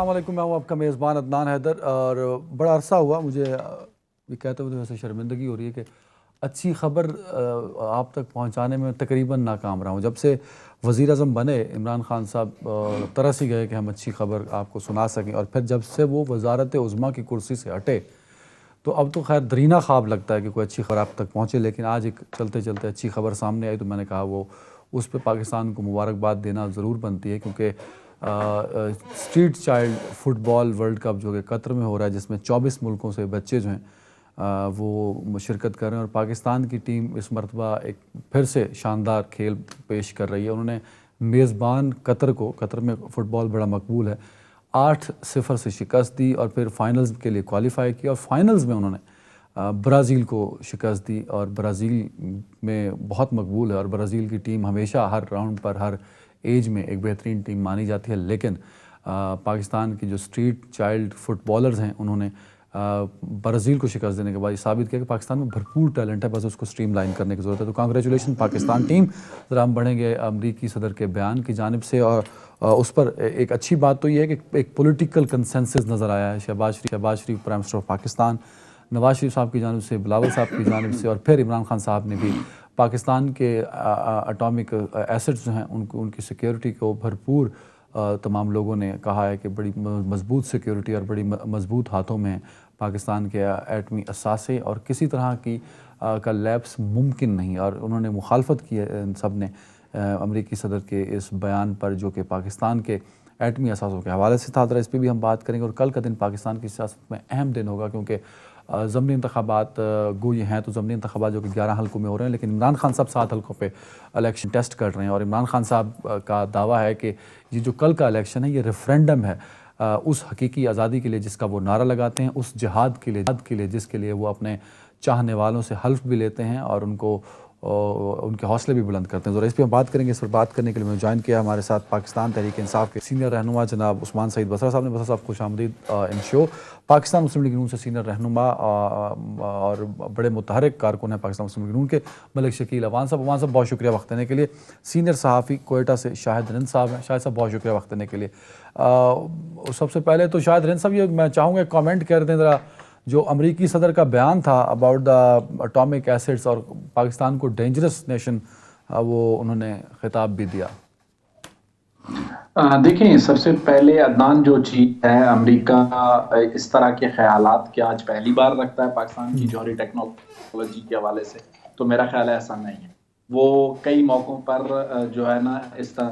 السلام علیکم، میں ہوں آپ کا میزبان عدنان حیدر، اور بڑا عرصہ ہوا مجھے یہ کہتے ہوئے ویسے شرمندگی ہو رہی ہے کہ اچھی خبر آپ تک پہنچانے میں تقریباً ناکام رہا ہوں۔ جب سے وزیر اعظم بنے عمران خان صاحب ترس ہی گئے کہ ہم اچھی خبر آپ کو سنا سکیں، اور پھر جب سے وہ وزارت عظمیٰ کی کرسی سے ہٹے تو اب تو خیر درینہ خواب لگتا ہے کہ کوئی اچھی خبر آپ تک پہنچے، لیکن آج ایک چلتے چلتے اچھی خبر سامنے آئی تو میں نے کہا وہ اس پہ پاکستان کو مبارکباد دینا ضرور بنتی ہے، کیونکہ اسٹریٹ چائلڈ فٹ بال ورلڈ کپ جو کہ قطر میں ہو رہا ہے، جس میں 24 ملکوں سے بچے جو ہیں وہ شرکت کر رہے ہیں، اور پاکستان کی ٹیم اس مرتبہ ایک پھر سے شاندار کھیل پیش کر رہی ہے۔ انہوں نے میزبان قطر میں فٹ بال بڑا مقبول ہے، 8-0 سے شکست دی، اور پھر فائنلز کے لیے کوالیفائی کیا، اور فائنلز میں انہوں نے برازیل کو شکست دی، اور برازیل میں بہت مقبول ہے، اور برازیل کی ٹیم ہمیشہ ہر راؤنڈ پر ہر ایج میں ایک بہترین ٹیم مانی جاتی ہے، لیکن پاکستان کی جو اسٹریٹ چائلڈ فٹ بالرز ہیں انہوں نے برازیل کو شکست دینے کے بعد یہ ثابت کیا کہ پاکستان میں بھرپور ٹیلنٹ ہے، بس اس کو سٹریم لائن کرنے کی ضرورت ہے۔ تو کانگریچولیشن پاکستان ٹیم۔ ذرا ہم بڑھیں گے امریکی صدر کے بیان کی جانب سے، اور اس پر ایک اچھی بات تو یہ ہے کہ ایک پولیٹیکل کنسنسس نظر آیا ہے شہباز شریف prime minister of Pakistan, Nawaz Sharif صاحب کی جانب سے، بلاول صاحب کی جانب سے، اور پھر عمران خان صاحب نے بھی پاکستان کے اٹامک ایسٹس جو ہیں ان کی سیکیورٹی کو بھرپور تمام لوگوں نے کہا ہے کہ بڑی مضبوط سیکیورٹی اور بڑی مضبوط ہاتھوں میں پاکستان کے ایٹمی اثاثے، اور کسی طرح کی کا لیپس ممکن نہیں، اور انہوں نے مخالفت کی ہے ان سب نے امریکی صدر کے اس بیان پر جو کہ پاکستان کے ایٹمی اثاثوں کے حوالے سے تھا۔ اس پہ بھی ہم بات کریں گے، اور کل کا دن پاکستان کی سیاست میں اہم دن ہوگا، کیونکہ ضمنی انتخابات گوئی ہیں تو ضمنی انتخابات جو کہ 11 حلقوں میں ہو رہے ہیں، لیکن عمران خان صاحب 7 حلقوں پہ الیکشن ٹیسٹ کر رہے ہیں، اور عمران خان صاحب کا دعویٰ ہے کہ یہ جو کل کا الیکشن ہے یہ ریفرینڈم ہے اس حقیقی آزادی کے لیے جس کا وہ نعرہ لگاتے ہیں، اس جہاد کے لیے جس کے لیے وہ اپنے چاہنے والوں سے حلف بھی لیتے ہیں اور ان کے حوصلے بھی بلند کرتے ہیں۔ ذرا اس پہ ہم بات کریں گے۔ اس پر بات کرنے کے لیے میں جوائن کیا ہمارے ساتھ پاکستان تحریک انصاف کے سینئر رہنما جناب عثمان سعید بصرہ صاحب نے۔ بصرہ صاحب خوش آمدید ان شو۔ پاکستان مسلم لیگ نون سے سینئر رہنما اور بڑے متحرک کارکن ہیں پاکستان مسلم لیگ نون کے ملک شکیل عوان صاحب بہت شکریہ وقت دینے کے لیے۔ سینئر صحافی کوئٹہ سے شاہد رند صاحب ہیں۔ شاہد صاحب بہت شکریہ وقت دینے کے لیے۔ سب سے پہلے تو شاہد رند صاحب یہ میں چاہوں گا کامنٹ کر دیں ذرا، جو امریکی صدر کا بیان تھا اباؤٹ دا اٹامک ایسڈس اور پاکستان کو ڈینجرس نیشن، وہ انہوں نے خطاب بھی دیا۔ دیکھیں، سب سے پہلے عدنان جو چیز ہے، امریکہ اس طرح کے خیالات کیا آج پہلی بار رکھتا ہے پاکستان کی جوہری ٹیکنالوجی کے حوالے سے؟ تو میرا خیال ہے ایسا نہیں ہے۔ وہ کئی موقعوں پر جو ہے نا اس طرح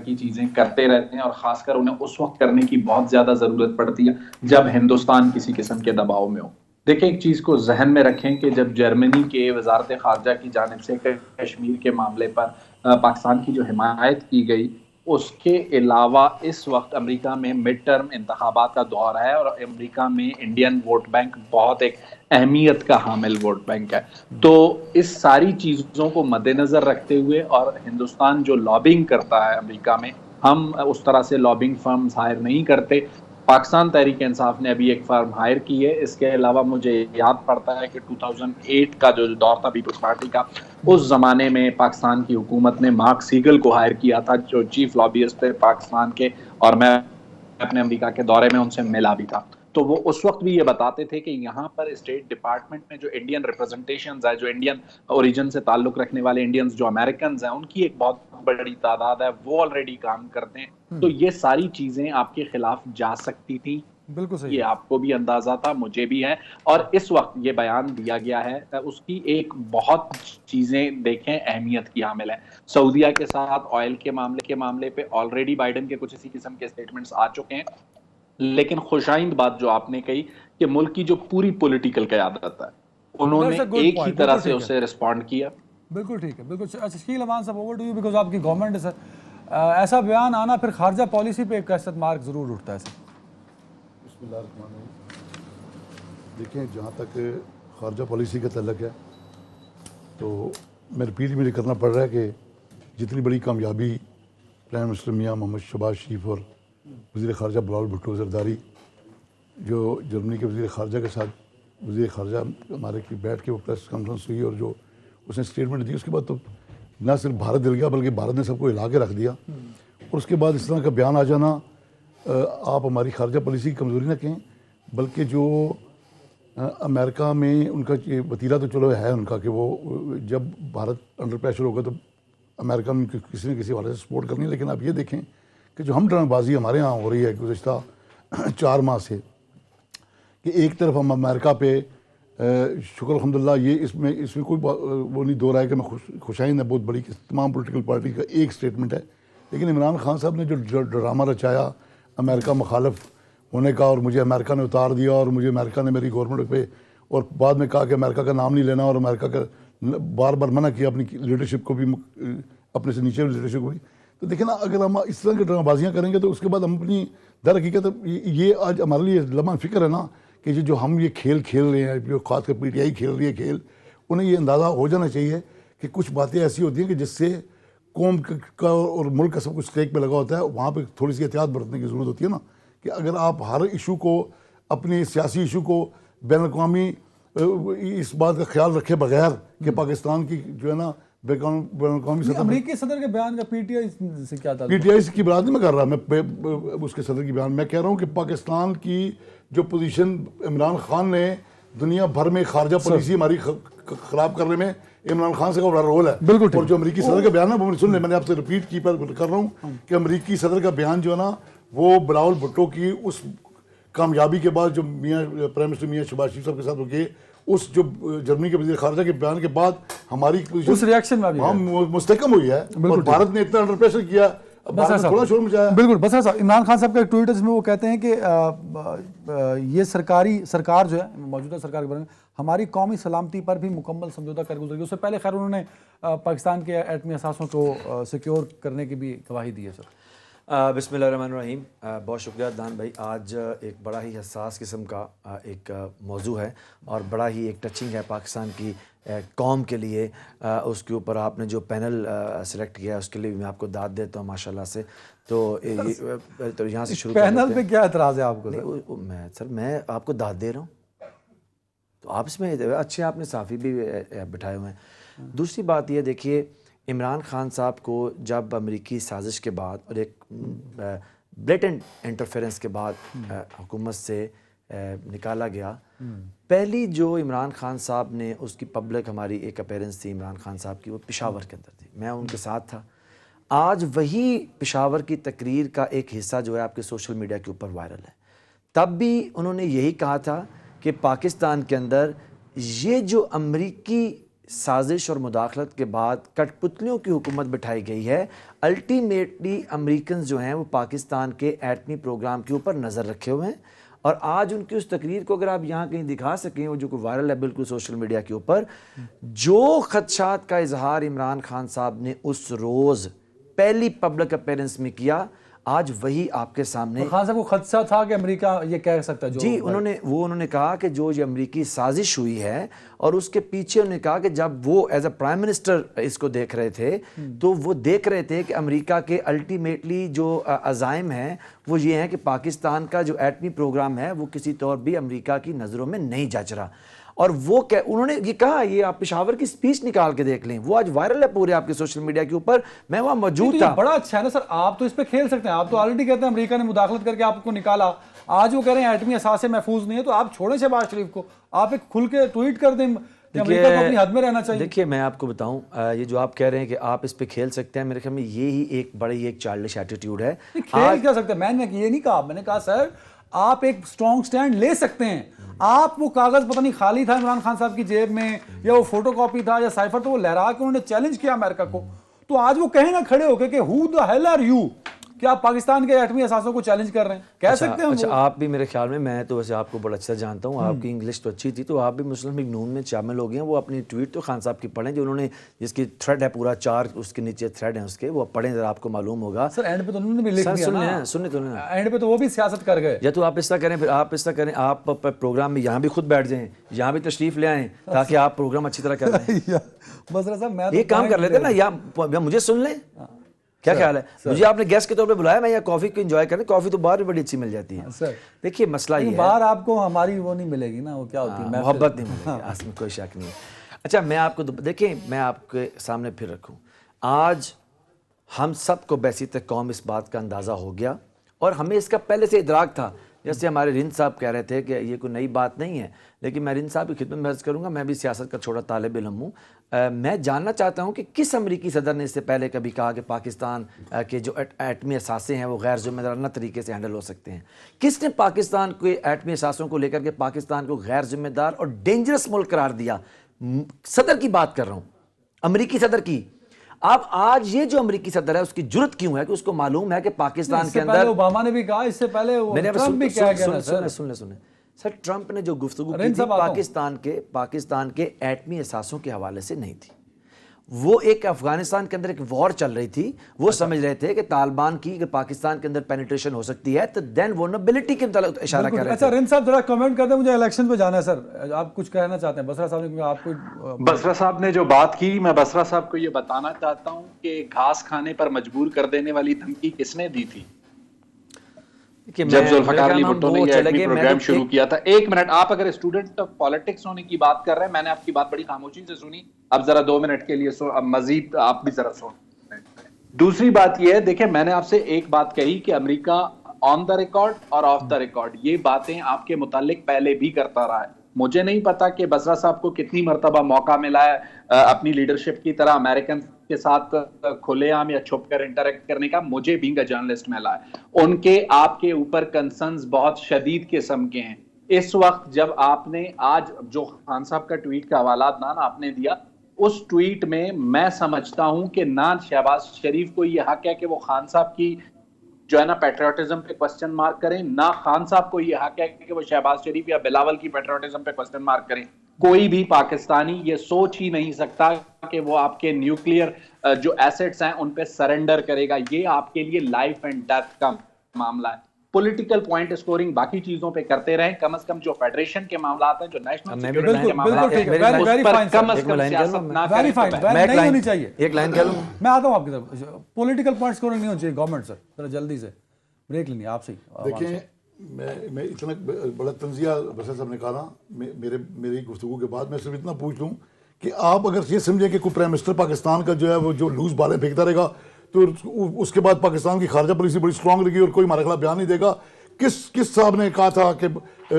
کی چیزیں کرتے رہتے ہیں، اور خاص کر انہیں اس وقت کرنے کی بہت زیادہ ضرورت پڑتی ہے جب ہندوستان کسی قسم کے دباؤ میں ہو۔ دیکھیں، ایک چیز کو ذہن میں رکھیں کہ جب جرمنی کے وزارت خارجہ کی جانب سے کشمیر کے معاملے پر پاکستان کی جو حمایت کی گئی، اس کے علاوہ اس وقت امریکہ میں مڈ ٹرم انتخابات کا دور ہے، اور امریکہ میں انڈین ووٹ بینک بہت ایک اہمیت کا حامل ووٹ بینک ہے۔ تو اس ساری چیزوں کو مد نظر رکھتے ہوئے، اور ہندوستان جو لابنگ کرتا ہے امریکہ میں، ہم اس طرح سے لابنگ فرمز ہائر نہیں کرتے۔ پاکستان تحریک انصاف نے ابھی ایک فرم ہائر کی ہے۔ اس کے علاوہ مجھے یاد پڑتا ہے کہ 2008 کا جو دور تھا پیپلز پارٹی کا، اس زمانے میں پاکستان کی حکومت نے مارک سیگل کو ہائر کیا تھا، جو چیف لابیسٹ تھے پاکستان کے، اور میں اپنے امریکہ کے دورے میں ان سے ملا بھی تھا۔ تو وہ اس وقت بھی یہ بتاتے تھے کہ یہاں پر اسٹیٹ ڈپارٹمنٹ میں جو انڈین ریپرزنٹیشنز ہے، جو انڈین اوریجن سے تعلق رکھنے والے انڈینز جو امریکنز ہیں، ان کی ایک بہت بڑی تعداد ہے، وہ آلریڈی کام کرتے ہیں۔ تو یہ ساری چیزیں آپ کے خلاف جا سکتی تھیں، بالکل صحیح، یہ آپ کو بھی اندازہ تھا، مجھے بھی ہے، اور اس وقت یہ بیان دیا گیا ہے، اس کی ایک بہت چیزیں دیکھیں اہمیت کی حامل ہیں۔ سعودیہ کے ساتھ آئل کے معاملے پہ آلریڈی بائیڈن کے کچھ اسی قسم کے سٹیٹمنٹس آ چکے ہیں، لیکن خوشائند بات جو آپ نے کہی کہ ملک کی جو پوری پولیٹیکل قیادت ہے، انہوں نے ایک ہی طرح سے اسے رسپونڈ کیا۔ بالکل ٹھیک ہے، بالکل۔ اچھا شکیل عوان صاحب، اوور ٹو یو، بیکاز آپ کی گورنمنٹ ہے سر، ایسا بیان آنا پھر خارجہ پالیسی پہ ایک کوسچن مارک ضرور اٹھتا ہے سر۔ بسم اللہ الرحمن الرحیم۔ دیکھیں، جہاں تک خارجہ پالیسی کا تعلق ہے تو میں ریپیٹ مجھے کرنا پڑ رہا ہے کہ جتنی بڑی کامیابی پرائم منسٹر میاں محمد شہباز شریف اور وزیر خارجہ بلاول بھٹو زرداری، جو جرمنی کے وزیر خارجہ کے ساتھ وزیر خارجہ ہمارے کی بیٹھ کے وہ پریس کانفرنس ہوئی، اور جو اس نے اسٹیٹمنٹ دی، اس کے بعد تو نہ صرف بھارت ہل گیا بلکہ بھارت نے سب کو ہلا کے رکھ دیا۔ اور اس کے بعد اس طرح کا بیان آ جانا آپ ہماری خارجہ پالیسی کی کمزوری نہ کہیں، بلکہ جو امریکہ میں ان کا وتیرہ تو چلو ہے ان کا کہ وہ جب بھارت انڈر پریشر ہوگا تو امریکہ نے کسی نہ کسی حوالے سے سپورٹ کرنی ہے. لیکن آپ یہ دیکھیں کہ جو ہم ڈرامہ بازی ہمارے ہاں ہو رہی ہے گزشتہ 4 ماہ سے، کہ ایک طرف ہم امریکہ پہ شکر الحمدللہ، یہ اس میں کوئی وہ نہیں دو رہا ہے کہ میں خوشائند ہے بہت بڑی کہ تمام پولیٹیکل پارٹی کا ایک سٹیٹمنٹ ہے، لیکن عمران خان صاحب نے جو ڈرامہ رچایا امریکہ مخالف ہونے کا، اور مجھے امریکہ نے اتار دیا، اور مجھے امریکہ نے میری گورنمنٹ پہ، اور بعد میں کہا کہ امریکہ کا نام نہیں لینا، اور امریکہ کا بار بار منع کیا اپنی لیڈرشپ کو بھی، اپنے سے نیچے لیڈرشپ کو بھی. تو دیکھیں نا، اگر ہم اس طرح کی ڈرامہ بازیاں کریں گے تو اس کے بعد ہم اپنی در حقیقت یہ آج ہمارے لیے لمحہ فکر ہے نا کہ جو ہم یہ کھیل کھیل رہے ہیں، جو خاص کر پی ٹی آئی کھیل رہی ہے کھیل، انہیں یہ اندازہ ہو جانا چاہیے کہ کچھ باتیں ایسی ہوتی ہیں کہ جس سے قوم کا اور ملک کا سب کچھ اسٹیک پہ لگا ہوتا ہے، وہاں پہ تھوڑی سی احتیاط برتنے کی ضرورت ہوتی ہے نا. کہ اگر آپ ہر ایشو کو، اپنے سیاسی ایشو کو بین الاقوامی اس بات کا خیال رکھے بغیر کہ پاکستان کی جو ہے نا بین الاقوامی سطح، امریکی صدر کے بیان کا پی ٹی آئی سے کیا تعلق؟ پی ٹی آئی کی بات نہیں میں کر رہا، میں اس کے صدر کی بیان میں کہہ رہا ہوں کہ پاکستان کی جو پوزیشن عمران خان نے دنیا بھر میں خارجہ پالیسی ہماری خراب کرنے میں عمران خان سے کا بڑا رول ہے. بالکل. اور جو امریکی صدر کا بیان ہے وہ سن لیں، میں نے آپ سے ریپیٹ کی پر کر رہا ہوں کہ امریکی صدر کا بیان جو ہے نا وہ بلاول بھٹو کی اس کامیابی کے بعد جو میاں پرائم منسٹر میاں شہباز شریف صاحب کے ساتھ ہوگئے، اس جو جرمنی کے وزیر خارجہ کے بیان کے بعد ہماری پوزیشن اس ریاکشن میں ہم مستحکم ہوئی ہے، اور بھارت نے اتنا انڈر پریشر کیا، بھارت نے تھوڑا شور مچایا. بالکل. بس صاحب، عمران خان صاحب کا ایک ٹویٹ ہے جس میں وہ کہتے ہیں کہ یہ سرکار جو ہے موجودہ سرکار کے بارے میں ہماری قومی سلامتی پر بھی مکمل سمجھوتہ کر گزرے گی. اس سے پہلے خیر انہوں نے پاکستان کے ایٹمی اثاثوں کو سیکیور کرنے کی بھی گواہی دی ہے. سر بسم اللہ الرحمن الرحیم. بہت شکریہ عدنان بھائی. آج ایک بڑا ہی حساس قسم کا ایک موضوع ہے اور بڑا ہی ایک ٹچنگ ہے پاکستان کی قوم کے لیے. اس کے اوپر آپ نے جو پینل سلیکٹ کیا ہے اس کے لیے بھی میں آپ کو داد دیتا ہوں ماشاءاللہ سے. تو یہاں سے شروع پینل پہ کیا اعتراض ہے آپ کو؟ میں آپ کو داد دے رہا ہوں تو آپ اس میں اچھے آپ نے صحافی بھی بٹھائے ہوئے ہیں. دوسری بات یہ دیکھیے، عمران خان صاحب کو جب امریکی سازش کے بعد اور ایک بلیٹنٹ انٹرفیرنس کے بعد حکومت سے نکالا گیا، پہلی جو عمران خان صاحب نے اس کی پبلک ہماری ایک اپیرنس تھی عمران خان صاحب کی، وہ پشاور کے اندر تھی، میں ان کے ساتھ تھا. آج وہی پشاور کی تقریر کا ایک حصہ جو ہے آپ کے سوشل میڈیا کے اوپر وائرل ہے. تب بھی انہوں نے یہی کہا تھا کہ پاکستان کے اندر یہ جو امریکی سازش اور مداخلت کے بعد کٹ پتلیوں کی حکومت بٹھائی گئی ہے، الٹیمیٹلی امریکنز جو ہیں وہ پاکستان کے ایٹمی پروگرام کے اوپر نظر رکھے ہوئے ہیں. اور آج ان کی اس تقریر کو اگر آپ یہاں کہیں دکھا سکیں، وہ جو وائرل ہے بالکل سوشل میڈیا کے اوپر، جو خدشات کا اظہار عمران خان صاحب نے اس روز پہلی پبلک اپیرنس میں کیا، آج وہی آپ کے سامنے. خان صاحب کو خدشہ تھا کہ امریکہ یہ کہہ سکتا ہے جی، انہوں نے کہا کہ جو یہ امریکی سازش ہوئی ہے، اور اس کے پیچھے انہوں نے کہا کہ جب وہ ایز اے پرائم منسٹر اس کو دیکھ رہے تھے تو وہ دیکھ رہے تھے کہ امریکہ کے الٹیمیٹلی جو عزائم ہیں وہ یہ ہیں کہ پاکستان کا جو ایٹمی پروگرام ہے وہ کسی طور بھی امریکہ کی نظروں میں نہیں جچ رہا. اور وہ انہوں نے یہ کہا، یہ آپ پشاور کی سپیچ نکال کے دیکھ لیں، وہ آج وائرل ہے پورے آپ کے سوشل میڈیا کے اوپر. میں وہاں موجود تھا. بڑا اچھا ہے نا سر، آپ تو اس پہ کھیل سکتے ہیں. آپ تو آلریڈی کہتے ہیں امریکہ نے مداخلت کر کے آپ کو نکالا، آج وہ کہہ رہے ہیں ایٹمی اثاثے محفوظ نہیں ہے، تو آپ چھوڑیں شہباز شریف کو، آپ ایک کھل کے ٹویٹ کر دیں کہ امریکہ کو اپنی حد میں رہنا چاہیے. دیکھیے میں آپ کو بتاؤں، یہ جو آپ کہہ رہے ہیں کہ آپ اس پہ کھیل سکتے ہیں، میرے خیال میں یہی ایک بڑی ایک چائلڈش ایٹیٹیوڈ ہے. کھیل کیا سکتے ہیں؟ میں نے یہ نہیں کہا، میں نے کہا سر آپ ایک سٹرونگ سٹینڈ لے سکتے ہیں. آپ وہ کاغذ پتہ نہیں خالی تھا عمران خان صاحب کی جیب میں، یا وہ فوٹو کاپی تھا یا سائفر، تو وہ لہرا کے انہوں نے چیلنج کیا امریکہ کو. تو آج وہ کہیں نا کھڑے ہو کے کہ who the hell are you، کیا آپ پاکستان کے ایٹمی اثاثوں کو چیلنج کر رہے ہیں؟ کہہ سکتے ہیں. اچھا، آپ بھی میرے خیال میں تو ویسے آپ کو بڑا اچھا جانتا ہوں، آپ کی انگلش تو اچھی تھی، تو آپ بھی مسلم لیگ نون میں شامل ہو گئے ہیں. وہ اپنی ٹویٹ تو خان صاحب کی پڑھیں، جو انہوں نے جس کی تھریڈ ہے پورا 4 اس کے نیچے تھریڈ ہیں اس کے، وہ پڑھیں ذرا، آپ کو معلوم ہوگا. سر اینڈ پہ تو انہوں نے بھی لکھ دیا نا، سننے تو اینڈ پہ تو وہ بھی سیاست کر گئے. یا تو آپ اس طرح کریں، پھر آپ اس طرح کریں، آپ پروگرام میں یہاں بھی خود بیٹھ جائیں، یہاں بھی تشریف لے آئیں تاکہ آپ پروگرام اچھی طرح کر لیں. یہ کام کر لیتے نا، یا مجھے سن لیں. کیا خیال ہے؟ مجھے آپ نے گیسٹ کے طور پہ بلایا، میں یا کافی کو انجوائے کریں، کافی تو باہر بھی بڑی اچھی مل جاتی ہے. دیکھیے مسئلہ یہ ہے، باہر آپ کو ہماری وہ نہیں ملے گی نا، وہ کیا ہوتی ہے، محبت نہیں ملے گی، اس میں کوئی شک نہیں ہے. اچھا میں آپ کو دیکھیں، میں آپ کے سامنے پھر رکھوں، آج ہم سب کو بیسیت قوم اس بات کا اندازہ ہو گیا، اور ہمیں اس کا پہلے سے ادراک تھا. جیسے ہمارے رند صاحب کہہ رہے تھے کہ یہ کوئی نئی بات نہیں ہے, لیکن میں رند صاحب کی خدمت میں عرض کروں گا, میں بھی سیاست کا چھوٹا طالب علم ہوں. میں جاننا چاہتا ہوں کہ کس امریکی صدر نے اس سے پہلے کبھی کہا کہ پاکستان کے جو ایٹمی اثاثے ہیں وہ غیر ذمہ دارانہ طریقے سے ہینڈل ہو سکتے ہیں؟ کس نے پاکستان کے ایٹمی اثاثوں کو لے کر کے پاکستان کو غیر ذمہ دار اور ڈینجرس ملک قرار دیا؟ صدر کی بات کر رہا ہوں, امریکی صدر کی. اب آج یہ جو امریکی صدر ہے اس کی جرت کیوں ہے کہ اس کو معلوم ہے کہ پاکستان کے اندر, اوباما نے بھی کہا, اس سے پہلے ٹرمپ بھی کہا گیا. سن سر, ٹرمپ نے جو گفتگو کی تھی پاکستان کے ایٹمی اثاثوں کے حوالے سے نہیں تھی. وہ ایک افغانستان کے اندر ایک وار چل رہی تھی, وہ سمجھ رہے تھے کہ طالبان کی کہ پاکستان کے اندر پینیٹریشن ہو سکتی ہے, تو دین ورنبلٹی کے متعلق اشارہ کر رہے تھے. اچھا رند صاحب ذرا کمنٹ کر دیں, مجھے الیکشن پہ جانا ہے سر, آپ کچھ کہنا چاہتے ہیں بسرا صاحب نے؟ کیونکہ آپ کو بسرا صاحب نے جو بات کی, میں بسرا صاحب کو یہ بتانا چاہتا ہوں کہ گھاس کھانے پر مجبور کر دینے والی دھمکی کس نے دی تھی جب ذوالفقار علی بھٹو نے یہ ایٹمی پروگرام شروع کیا تھا؟ ایک منٹ, آپ اگر اسٹوڈنٹ آف پالیٹکس ہونے کی بات کر رہے ہیں, میں نے آپ کی بات بڑی خاموشی سے سنی, اب ذرا 2 منٹ کے لیے اب مزید آپ بھی ذرا سنیں. دوسری بات یہ ہے, دیکھیں میں نے آپ سے ایک بات کہی کہ امریکہ آن دا ریکارڈ اور آف دا ریکارڈ یہ باتیں آپ کے متعلق پہلے بھی کرتا رہا ہے. مجھے نہیں پتا کہ بسرا صاحب کو کتنی مرتبہ موقع ملا ہے اپنی لیڈرشپ کی طرح امریکن کے ساتھ کھلے عام یا چھپ کر انٹریکٹ کرنے کا. مجھے بینگ اے جرنلسٹ ملا ہے. ان کے آپ کے اوپر کنسرنز بہت شدید قسم کے ہیں. اس وقت جب آپ نے آج جو خان صاحب کا ٹویٹ کا حوالات نہ آپ نے دیا, اس ٹویٹ میں سمجھتا ہوں کہ نہ شہباز شریف کو یہ حق ہے کہ وہ خان صاحب کی جو ہے نا پیٹریوٹزم پہ کوسچن مارک کریں, نہ خان صاحب کو یہ حق ہے کہ وہ شہباز شریف یا بلاول کی پیٹریوٹزم پہ کوسچن مارک کریں. کوئی بھی پاکستانی یہ سوچ ہی نہیں سکتا کہ وہ آپ کے نیوکلیئر جو ایسٹس ہیں ان پہ سرنڈر کرے گا. یہ آپ کے لیے لائف اینڈ ڈیتھ کا معاملہ ہے. پولیٹیکل پوائنٹ اسکورنگ باقی چیزوں پہ کرتے رہیں, کم از کم جو فیڈریشن کے معاملات ہیں, جو نیشنل سیکورٹی کے معاملات ہیں, اس پر کم از کم سیاست نہ کریں. نہیں ہونی چاہیے. ایک لائن کہہ لوں, میں آتا ہوں آپ کی طرف. پولیٹیکل پوائنٹ اسکورنگ نہیں ہونی چاہیے گورنمنٹ سر, ذرا جلدی سے بریک لینی آپ سے. دیکھیں میں اتنا بڑا تنزیہ بسر صاحب نے کہا, میری گفتگو کے بعد میں صرف اتنا پوچھ لوں کہ آپ اگر یہ سمجھیں کہ کوئی پرائم منسٹر پاکستان کا جو ہے وہ جو لوز بالیں پھینکتا رہے گا تو اس کے بعد پاکستان کی خارجہ پالیسی بڑی اسٹرانگ رہے گی اور کوئی ہمارے خلاف بیان نہیں دے گا. کس صاحب نے کہا تھا کہ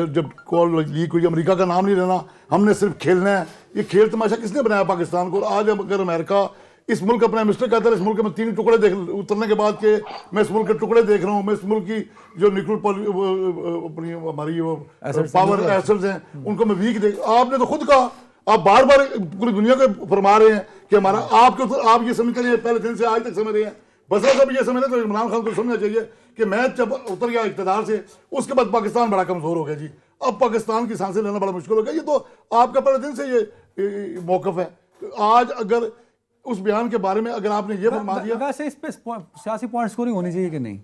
جب کال لیک ہوئی امریکہ کا نام نہیں لینا, ہم نے صرف کھیلنا ہے؟ یہ کھیل تماشا کس نے بنایا پاکستان کو؟ آج اگر امریکہ اس ملک کا پرائم منسٹر کہتا ہے اس ملک میں 3 ٹکڑے دیکھ اترنے کے بعد کہ میں اس ملک کے ٹکڑے دیکھ رہا ہوں, میں اس ملک کی جو اپنی ہماری پاور ایسٹس ہیں ان کو میں ویک دیکھ. آپ نے تو خود کہا, آپ بار بار پوری دنیا کو فرما رہے ہیں کہ ہمارا آپ یہ سمجھتے ہیں, پہلے دن سے آج تک سمجھ رہے ہیں. بسرا صاحب یہ سمجھ رہے تو عمران خان کو سمجھنا چاہیے کہ میں جب اتر گیا اقتدار سے اس کے بعد پاکستان بڑا کمزور ہو گیا جی, اب پاکستان کی سانسیں لینا بڑا مشکل ہو گیا. یہ تو آپ کا پہلے دن سے یہ موقف ہے. آج اگر اس بیان کے بارے میں اگر آپ نے یہ فرما دیا, ویسے اس پہ سیاسی پوائنٹ سکورنگ ہونی چاہیے کہ نہیں؟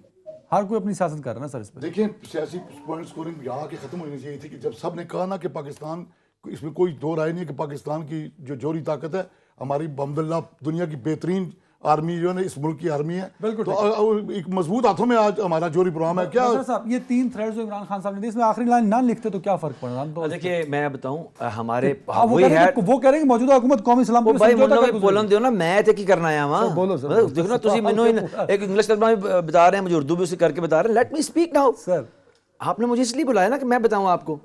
ہر کوئی اپنی سیاست کر رہا ہے نا سر اس پہ. دیکھیں سیاسی پوائنٹ سکورنگ یہاں کی ختم ہونی چاہیے تھی کہ جب سب نے کہا نا کہ پاکستان, اس میں کوئی دو رائے نہیں ہے کہ پاکستان کی جو جوہری طاقت ہے, ہماری بحمداللہ دنیا کی بہترین آرمی جو ہے اس ملک کی آرمی ہے, تو ایک مضبوط ہاتھوں میں آج ہمارا جوہری پروگرام ہے. کیا صاحب یہ 3 تھریڈز جو عمران خان صاحب نے دی, اس میں آخری لائن نہ لکھتے تو کیا فرق پڑا؟ دیکھیے میں بتاؤں, ہمارے وہ کہہ رہے ہیں کہ موجودہ حکومت قومی اسلام بولن دیو نا, میں تے کی کرنا آیا وہاں. دیکھو نا تسی مینوں ایک انگلش ترجمہ بتا رہے ہیں, مجھے اردو بھی اسے کر کے بتا رہے ہیں. لیٹ می اسپیک ناؤ سر. آپ نے مجھے اس لیے بلایا نا کہ میں بتاؤں آپ کو.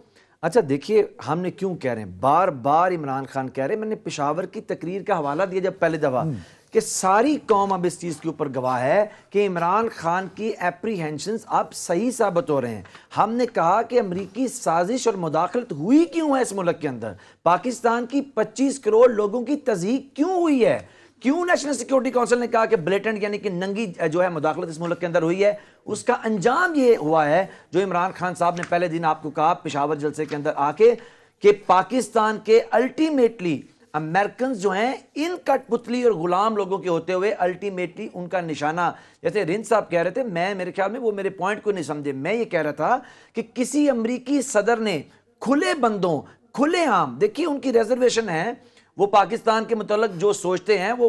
اچھا دیکھیے ہم نے کیوں کہہ رہے ہیں, بار بار عمران خان کہہ رہے ہیں, میں نے پشاور کی تقریر کا حوالہ دیا جب پہلی دفعہ, کہ ساری قوم اب اس چیز کے اوپر گواہ ہے کہ عمران خان کی اپریہنشنز اب صحیح ثابت ہو رہے ہیں. ہم نے کہا کہ امریکی سازش اور مداخلت ہوئی کیوں ہے اس ملک کے اندر, پاکستان کی 25 کروڑ لوگوں کی تضحیک کیوں ہوئی ہے, کیوں نیشنل سیکورٹی کونسل نے کہا کہ بلیٹنٹ یعنی کہ ننگی جو ہے مداخلت اس ملک کے اندر ہوئی ہے. اس کا انجام یہ ہوا ہے جو عمران خان صاحب نے پہلے دن آپ کو کہا پشاور جلسے کے اندر آ کے, کہ پاکستان کے الٹیمیٹلی امریکنز جو ہیں ان کٹ پتلی اور غلام لوگوں کے ہوتے ہوئے الٹیمیٹلی ان کا نشانہ, جیسے رند صاحب کہہ رہے تھے, میرے خیال میں وہ میرے پوائنٹ کو نہیں سمجھے. میں یہ کہہ رہا تھا کہ کسی امریکی صدر نے کھلے بندوں, کھلے عام, دیکھیے ان کی ریزرویشن ہے, وہ پاکستان کے متعلق جو سوچتے ہیں وہ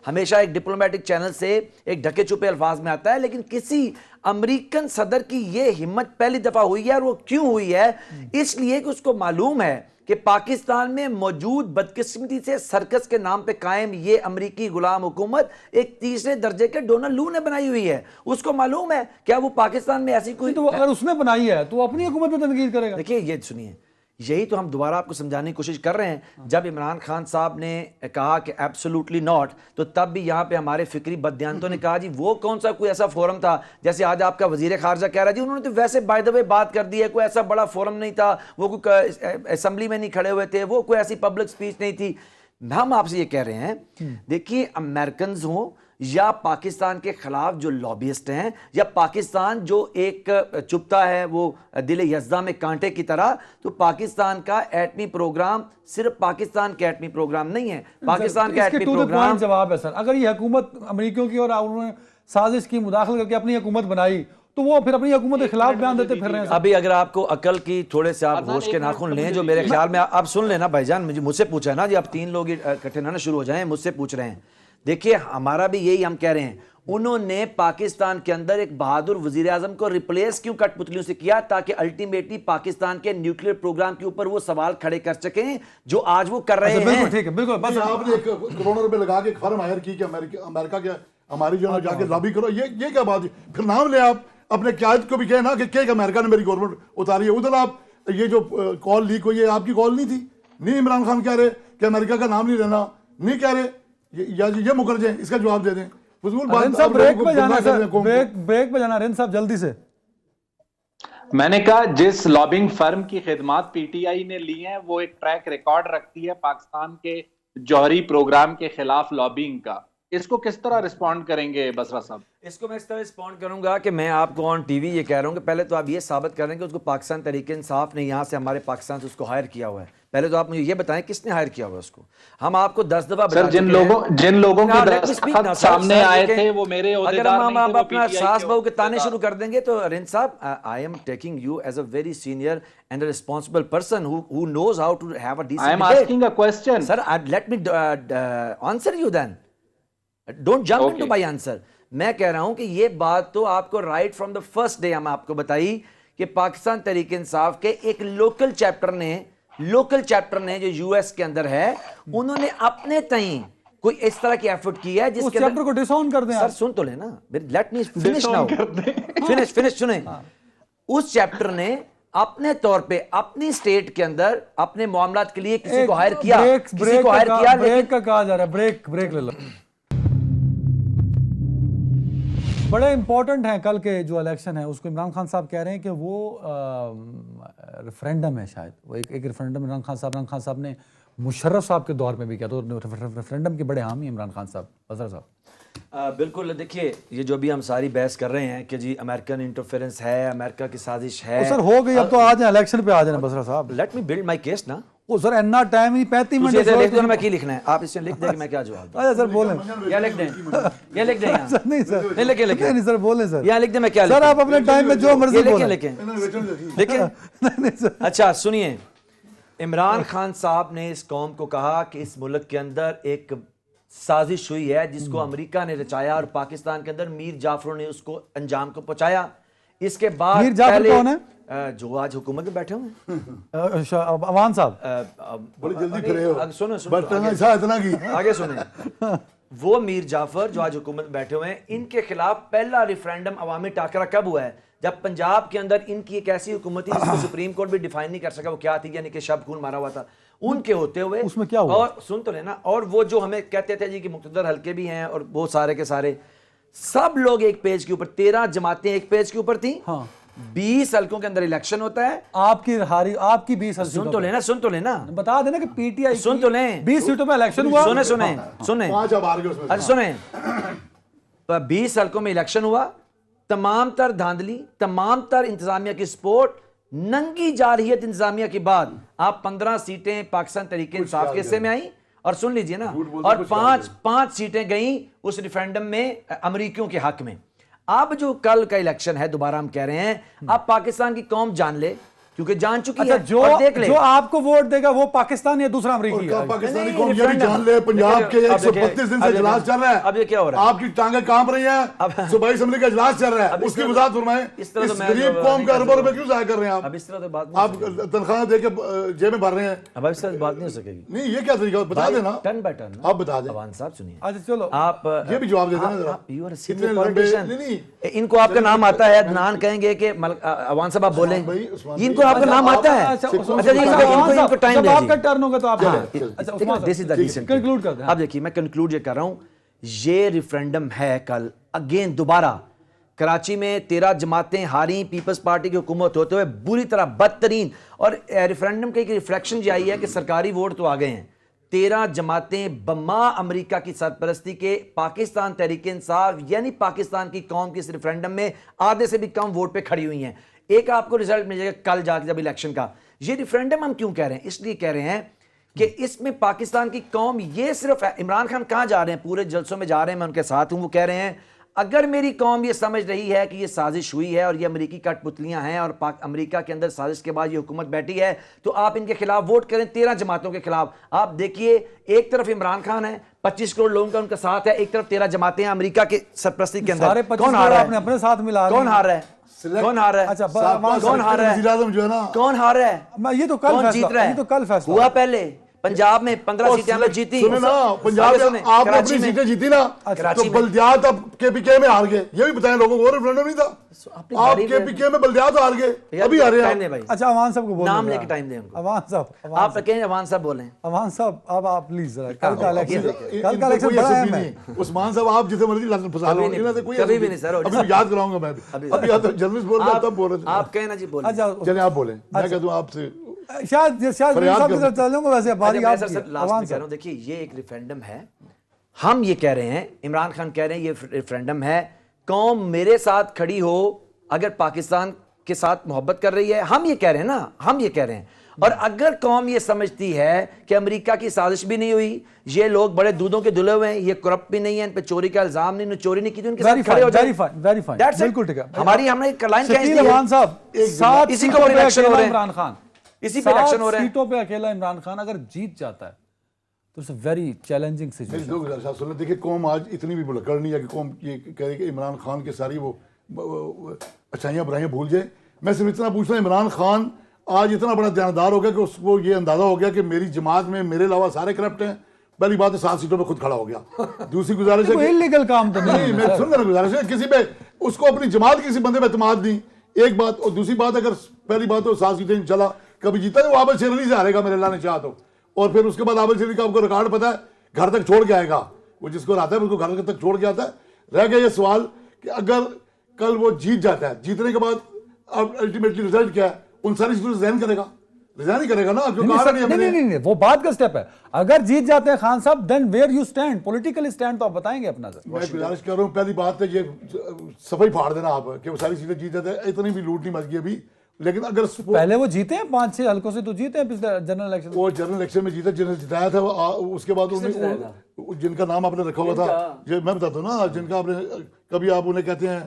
ہمیشہ ایک ڈپلومیٹک چینل سے ایک ڈھکے چھپے الفاظ میں آتا ہے, لیکن کسی امریکن صدر کی یہ ہمت پہلی دفعہ ہوئی ہے. اور وہ کیوں ہوئی ہے؟ اس لیے کہ اس کو معلوم ہے کہ پاکستان میں موجود بدقسمتی سے سرکس کے نام پہ قائم یہ امریکی غلام حکومت ایک تیسرے درجے کے ڈونلڈ لو نے بنائی ہوئی ہے. اس کو معلوم ہے کیا وہ پاکستان میں ایسی کوئی, تو اگر اس نے بنائی ہے تو وہ اپنی حکومت پہ تنقید کرے گا. دیکھیے یہ سنیے, یہی تو ہم دوبارہ آپ کو سمجھانے کی کوشش کر رہے ہیں. جب عمران خان صاحب نے کہا کہ ایبسولوٹلی ناٹ, تو تب بھی یہاں پہ ہمارے فکری بددیانتوں نے کہا جی وہ کون سا کوئی ایسا فورم تھا, جیسے آج آپ کا وزیر خارجہ کہہ رہا جی انہوں نے تو ویسے بائی دا وے بات کر دی ہے, کوئی ایسا بڑا فورم نہیں تھا, وہ کوئی اسمبلی میں نہیں کھڑے ہوئے تھے, وہ کوئی ایسی پبلک سپیچ نہیں تھی. ہم آپ سے یہ کہہ رہے ہیں, دیکھیے امریکنز ہوں یا پاکستان کے خلاف جو لابیسٹ ہیں, یا پاکستان جو ایک چپتا ہے وہ دل یزدہ میں کانٹے کی طرح, تو پاکستان کا ایٹمی پروگرام صرف پاکستان کا ایٹمی پروگرام نہیں ہے. پاکستان کا ایٹمی پروگرام جواب ہے سر, اگر یہ حکومت امریکیوں کی اور انہوں نے سازش کی, مداخلت کر کے اپنی حکومت بنائی, تو وہ پھر اپنی حکومت کے خلاف بیان دیتے پھر رہے ہیں. ابھی اگر آپ کو عقل کی تھوڑے سے آپ ہوش کے ناخن لیں, جو میرے خیال میں آپ سن لینا بھائی جان, مجھ سے پوچھا ہے نا جی, آپ 3 لوگ اکٹھے نہ شروع ہو جائیں, مجھ سے پوچھ رہے ہیں. دیکھیے ہمارا بھی یہی ہم کہہ رہے ہیں, انہوں نے پاکستان کے اندر ایک بہادر وزیر اعظم کو ریپلیس کیوں کٹ پتلیوں سے کیا, تاکہ الٹیمیٹلی پاکستان کے نیوکلیئر پروگرام کے اوپر وہ سوال کھڑے کر سکیں جو آج وہ کر رہے ہیں. بالکل ٹھیک ہے, بالکل. بس آپ نے 1 کروڑ روپے لگا کے ایک فرم ہائر کی کہ امریکہ کے ہماری جو ہے جا کے لابی کرو, یہ کیا بات ہے؟ پھر نام لے, آپ اپنے قیادت کو بھی کہے نا کہ امریکہ نے میری گورنمنٹ اتاری ہے. ادھر آپ یہ جو کال لیک ہوئی ہے آپ کی کال نہیں تھی, نہیں عمران خان کہہ رہے کہ امریکہ کا نام نہیں لینا, نہیں کہہ رہے, یا یہ مکر جائیں, اس کا جواب دے دیں. رین صاحب بریک پہ جانا سر, بریک پہ جانا رین صاحب جلدی سے. میں نے کہا جس لابنگ فرم کی خدمات پی ٹی آئی نے لی ہیں وہ ایک ٹریک ریکارڈ رکھتی ہے پاکستان کے جوہری پروگرام کے خلاف لابنگ کا. اس کو کس طرح رسپونڈ کریں گے بسرا صاحب؟ اس کو میں اس طرح رسپونڈ کروں گا کہ میں آپ کو آن ٹی وی یہ کہہ رہا ہوں کہ پہلے تو آپ یہ ثابت کریں کہ اس کو پاکستان تحریک انصاف نے یہاں سے ہمارے پاکستان سے اس کو ہائر کیا ہوا ہے. پہلے تو آپ مجھے یہ بتائیں کس نے ہائر کیا ہوا ہے اس کو. ہم آپ کو 10 دفعہ سر جن لوگوں کے دستخط سامنے آئے تھے وہ میرے عہدیدار نہیں تھے, ہم اپنا ساس بہو کے تانے شروع کر دیں گے تو رین صاحب I am taking you as a very senior and a responsible person who knows how to have a decent I am asking a question. Sir, let me answer you then. Don't jump into my answer. میں کہہ رہا ہوں کہ یہ بات تو آپ کو right from the first day ہم آپ کو بتائی کہ پاکستان تحریک انصاف کے ایک لوکل چیپٹر نے جو یو ایس کے اندر ہے, انہوں نے اپنے تئیں کوئی اس طرح کی ایفرٹ کی ہے جس کے چیپٹر کو ڈس آن کر دیں. سر سن تو لینا, let me finish now, finish سنیں. اس چیپٹر نے اپنے طور پہ اپنی سٹیٹ کے اندر اپنے معاملات کے لیے کسی کو ہائر کیا, بریک کا کہا جا رہا ہے, بریک لے لو. بڑے امپورٹنٹ ہیں کل کے جو الیکشن ہے, اس کو عمران خان صاحب کہہ رہے ہیں کہ وہ ریفرینڈم ہے, شاید وہ ایک ریفرینڈم عمران خان صاحب نے مشرف صاحب کے دور میں بھی کیا, تو ریفرینڈم کے بڑے حامی عمران خان صاحب. اظہر صاحب بالکل, دیکھیے یہ جو بھی ہم ساری بحث کر رہے ہیں کہ جی امریکن انٹرفیرنس ہے, امریکہ کی سازش ہے, سر ہو گئی, اب تو آ جائیں الیکشن پہ آ جائیں بسرا صاحب. Let me build my case نا. وہ سر اتنا ٹائم ہی 35 منٹ لکھ دو, میں کی لکھنا ہے آپ اس میں لکھ دیں کہ میں کیا جواب دوں. سر بولیں, یا لکھ دیں, یا لکھ دیں. نہیں سر, نہیں سر بولیں سر, یا لکھ دیں میں کیا سر آپ اپنے ٹائم میں جو مرضی بولیں. لکھیں. اچھا سنیے, عمران خان صاحب نے اس قوم کو کہا کہ اس ملک کے اندر ایک سازش ہوئی ہے جس کو امریکہ نے رچایا اور پاکستان کے اندر میر جعفروں نے اس کو انجام کو پہنچایا. اس کے بعد میر جعفر کون ہے جو آج حکومت میں بیٹھے ہوئے ہیں؟ عوان صاحب بڑی جلدی کھڑے ہو, سنیں آگے سنیں. وہ میر جعفر جو آج حکومت میں بیٹھے ہوئے ہیں, ان کے خلاف پہلا ریفرینڈم عوامی ٹاکرا کب ہوا ہے؟ جب پنجاب کے اندر ان کی ایک ایسی حکومت تھی جس کو سپریم کورٹ بھی ڈیفائن نہیں کر سکا وہ کیا تھی, یعنی کہ شب خون مارا ہوا تھا. ان کے ہوتے ہوئے اس میں کیا ہوا, اور سن تو لینا, اور وہ جو ہمیں کہتے تھے جی کہ مقتدر حلقے بھی ہیں اور وہ سارے کے سارے سب لوگ ایک پیج کے اوپر, 13 جماعتیں ایک پیج کے اوپر تھیں. 20 حلقوں کے اندر الیکشن ہوتا ہے. آپ کی 20 سن تو لینا بتا دینا کہ پی ٹی آئی سن تو لیں, 20 سیٹوں میں الیکشن ہوا. سنیں 20 حلقوں میں الیکشن ہوا, تمام تر دھاندلی, تمام تر انتظامیہ کی سپورٹ, ننگی جارحیت انتظامیہ کے بعد آپ 15 سیٹیں پاکستان تحریک انصاف کے حصے میں آئیں, اور سن لیجئے نا, اور 5 سیٹیں گئیں اس ریفرینڈم میں امریکیوں کے حق میں. اب جو کل کا الیکشن ہے, دوبارہ ہم کہہ رہے ہیں, اب پاکستان کی قوم جان لے کیونکہ جان چکی اچھا ہے اور دیکھ لے جو آپ کو ووٹ دے گا وہ پاکستان یا دوسرا امریکی ہے؟ پاکستانی قوم یہ بھی جان لے پنجاب کے 132 دن سے اجلاس چل رہا ہے. اب یہ کیا ہو رہا ہے؟ آپ کی ٹانگیں کانپ رہی ہیں. صوبائی اسمبلی کا اجلاس چل رہا ہے, اس کی وضاحت فرمائیں. اس غریب قوم کا اربوں روپے کیوں ضائع کر رہے ہیں آپ؟ اب اس طرح تو بات آپ تنخواہ دے کے جیب میں بھر رہے ہیں. اب اس طرح بات نہیں ہو سکے گی. نہیں یہ کیا طریقہ بتا دینا, ٹرن بائی ٹرن آپ بتا دیں. عوان صاحب سنیے, اچھا چلو آپ یہ بھی جواب دے دینا ذرا. یو آر اتنے لمبے نہیں ان کو آپ کا نام آتا ہے, عدنان کہیں گے کہ عوان صاحب آپ بولیں, ان کو آپ کا نام آتا ہے. اچھا جی ان کو ٹائم جب دے آپ کا دیجیے. ٹرن ہوگا تو آپ کنکلوڈ کر دیں. اب دیکھیے میں کنکلوڈ یہ کر رہا ہوں, یہ ریفرینڈم ہے کل اگین دوبارہ کراچی میں 13 جماعتیں ہاری, پیپلز پارٹی کی حکومت ہوتے ہوئے بری طرح بدترین, اور ریفرینڈم کی ایک ریفلیکشن یہ آئی ہے کہ سرکاری ووٹ تو آ گئے ہیں. 13 جماعتیں بما امریکہ کی سرپرستی کے پاکستان تحریک انصاف یعنی پاکستان کی قوم کی اس ریفرینڈم میں آدھے سے بھی کم ووٹ پہ کھڑی ہوئی ہیں. ایک آپ کو رزلٹ مل جائے گا کل جا کے جب الیکشن کا. یہ ریفرینڈم ہم کیوں کہہ رہے ہیں؟ اس لیے کہہ رہے ہیں کہ اس میں پاکستان کی قوم یہ صرف عمران خان کہاں جا رہے ہیں, پورے جلسوں میں جا رہے ہیں, میں ان کے ساتھ ہوں, وہ کہہ رہے ہیں اگر میری قوم یہ سمجھ رہی ہے کہ یہ سازش ہوئی ہے اور یہ امریکی کٹ پتلیاں ہیں اور امریکہ کے اندر سازش کے بعد یہ حکومت بیٹھی ہے, تو آپ ان کے خلاف ووٹ کریں, 13 جماعتوں کے خلاف. آپ دیکھیے ایک طرف عمران خان ہے, 25 کروڑ لوگوں کا ان کا ساتھ ہے, ایک طرف 13 جماعتیں ہیں امریکہ کے سرپرستی کے اندر. کون ہار رہا ہے؟ اپنے ساتھ ملا کون ہار رہا ہے؟ کون ہار رہا ہے؟ کون ہار رہا ہے؟ جو ہے نا کون ہار رہا ہے؟ یہ تو کون جیت رہا ہے؟ یہ تو کل فیصلہ ہوا پہلے پنجاب میں 15 سیٹیں ہم نے جیتی. سنیں نا, پنجاب میں آپ نے اپنی سیٹیں جیتی نا, تو بلدیات اب کے پی کے میں ہار گئے. یہ بھی بتائیں لوگوں کو, ریفرینڈم نہیں تھا. آپ کے پی کے میں بلدیات ہار گئے, ابھی ہارے ہیں. اچھا عوان صاحب کو بولیں, نام لے کے ٹائم دیں ان کو. عوان صاحب آپ کہیں عوان صاحب بولیں. عوان صاحب اب آپ پلیز ذرا کل کا الیکشن کوئی بڑا ایسا اہم بھی ہے. نہیں. عثمان صاحب آپ جتنے مرضی لازم پھنسا لو, کبھی بھی نہیں سر. ابھی یاد کراؤں گا میں بھی. ابھی جرنلسٹ بول رہا تب بول رہے تھے. آپ کہیں نا جی بولیں. چلیں آپ بولیں, میں کہتا ہوں آپ سے شاید صاحب کی طرف چلوں گا. ویسے باری آپ لاسٹ میں کہہ رہا ہوں, دیکھیے یہ ایک ریفرینڈم ہے. ہم یہ کہہ رہے ہیں, عمران خان کہہ رہے ہیں یہ ریفرینڈم ہے, قوم میرے ساتھ کھڑی ہو اگر پاکستان کے ساتھ محبت کر رہی ہے. ہم یہ کہہ رہے ہیں نا, ہم یہ کہہ رہے ہیں. اور اگر قوم یہ سمجھتی ہے کہ امریکہ کی سازش بھی نہیں ہوئی, یہ لوگ بڑے دودھوں کے دھلے ہوئے ہیں, یہ کرپٹ بھی نہیں ہے, ان پہ چوری کا الزام نہیں, چوری نہیں کی, ان کے ساتھ کھڑے ہو جائیں. بالکل ٹھیک ہے. ہماری ہم نے لائن شکیل عوان صاحب 7 اسی کو سیٹوں پہ الیکشن ہو اکیلا رہے ہیں, عمران خان, اسی پہ الیکشن ہو رہے ہیں. سیٹوں پہ اکیلا عمران خان اگر جیت جاتا ہے تو it's a very challenging situation. دیکھیے قوم آج اتنی بھی بلکڑ نہیں ہے کہ قوم یہ کہہ رہی کہ عمران خان کے ساری وہ اچھائیاں برائیاں بھول جائے. میں صرف اتنا پوچھ رہا ہوں, عمران خان آج اتنا بڑا دیانتدار ہو گیا کہ اس کو یہ اندازہ ہو گیا کہ میری جماعت میں میرے علاوہ سارے کرپٹ ہیں. پہلی بات ہے 7 سیٹوں پہ خود کھڑا ہو گیا. دوسری گزارش ہے کہ انلیگل کام تو نہیں, میں سن رہا گزارش ہے کسی پہ اس کو اپنی جماعت کسی بندے پہ اعتماد نہیں, ایک بات. اور دوسری بات اگر پہلی بات تو 7 سیٹیں چلا کبھی جیتا ہے وہ عابد شیر علی سے ہارے گا میرے اللہ نے چاہا تو, اور پھر اس کے بعد عابد شیر علی کا آپ کو ریکارڈ پتا ہے, گھر تک چھوڑ کے آئے گا. وہ جس کو آتا ہے اس کو گھر تک چھوڑ کے آتا ہے. رہ گیا یہ سوال کہ اگر کل وہ جیت جاتا ہے, جیتنے کے بعد اب الٹیمیٹلی رزلٹ کیا ہے, ان ساری چیزوں سے ذہن کرے گا, رضا نہیں کرے گا نا. نہیں, وہ بات کا سٹیپ ہے. اگر جیت جاتے ہیں Khan Sahab then where you stand, political stand تو آپ بتائیں گے اپنا. میں گزارش کر رہا ہوں, پہلی بات ہے یہ صفائی پھاڑ دینا آپ کہ وہ ساری چیزیں جیت جاتے ہیں. اتنی بھی لوٹ نہیں مچ گئی ابھی, لیکن اگر پہلے وہ جیتے ہیں 5-6 حلقوں سے تو جیتے ہیں پچھلے جنرل الیکشن. وہ جنرل الیکشن میں جیتا, جنرل جتایا تھا. اس کے بعد جن کا نام آپ نے رکھا ہوا تھا, میں بتاتا ہوں نا, جن کا آپ نے کبھی آپ انہیں کہتے ہیں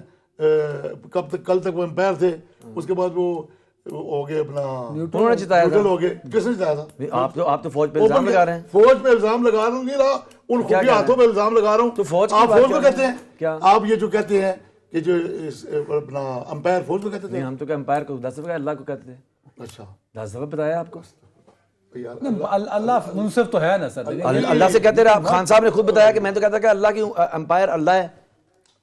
کب تک کل تک وہ امپائر تھے, اس کے بعد وہ ہو گئے اپنا انہوں نے جتایا تھا. ہو گئے. کس نے جتایا تھا؟ آپ تو فوج پہ الزام لگا رہے ہیں. فوج پہ الزام لگا رہا ہوں نہیں رہا, ان خفیہ ہاتھوں پہ الزام لگا رہا ہوں. تو فوج آپ فوج کو کہتے ہیں کیا؟ آپ یہ جو کہتے ہیں کہ جو اپنا امپائر فوج کو کہتے تھے. ہم تو کہ امپائر کو 10 دفعہ اللہ کو کہتے تھے. اچھا 10 دفعہ بتایا آپ کو. اللہ منصف تو ہے نا سر, اللہ سے کہتے رہے. خان صاحب نے خود بتایا کہ میں تو کہتا کہ اللہ کی امپائر اللہ ہے.